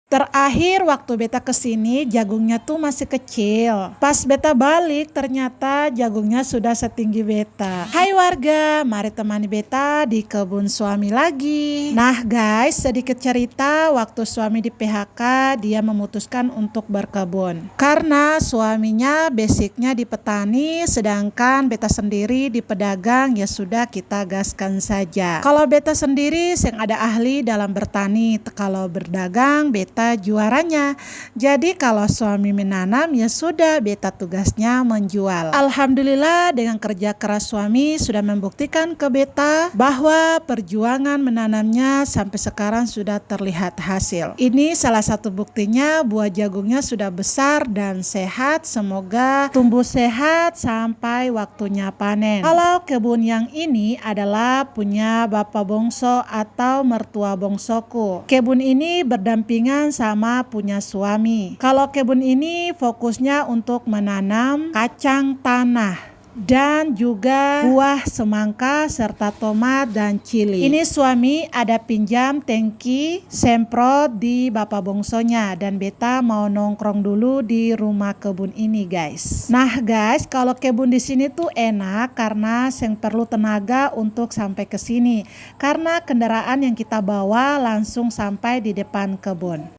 Terakhir waktu beta kesini jagungnya tuh masih kecil. Pas beta balik ternyata jagungnya sudah setinggi beta. Hai warga, mari temani beta di kebun suami lagi. Nah guys, sedikit cerita waktu suami di PHK dia memutuskan untuk berkebun. Karena suaminya basicnya di petani sedangkan beta sendiri di pedagang, ya sudah kita gaskan saja. Kalau beta sendiri yang ada ahli dalam bertani, kalau berdagang beta juaranya. Jadi kalau suami menanam ya sudah beta tugasnya menjual. Alhamdulillah dengan kerja keras suami sudah membuktikan ke beta bahwa perjuangan menanamnya sampai sekarang sudah terlihat hasil. Ini salah satu buktinya buah jagungnya sudah besar dan sehat. Semoga tumbuh sehat sampai waktunya panen. Kalau kebun yang ini adalah punya bapak bongso atau mertua bongsoku. Kebun ini berdampingan sama punya suami. Kalau kebun ini fokusnya untuk menanam kacang tanah dan juga buah semangka serta tomat dan cili. Ini suami ada pinjam tangki semprot di bapak bongsonya dan beta mau nongkrong dulu di rumah kebun ini guys. Nah guys, kalau kebun di sini tuh enak karena yang perlu tenaga untuk sampai ke sini karena kendaraan yang kita bawa langsung sampai di depan kebun.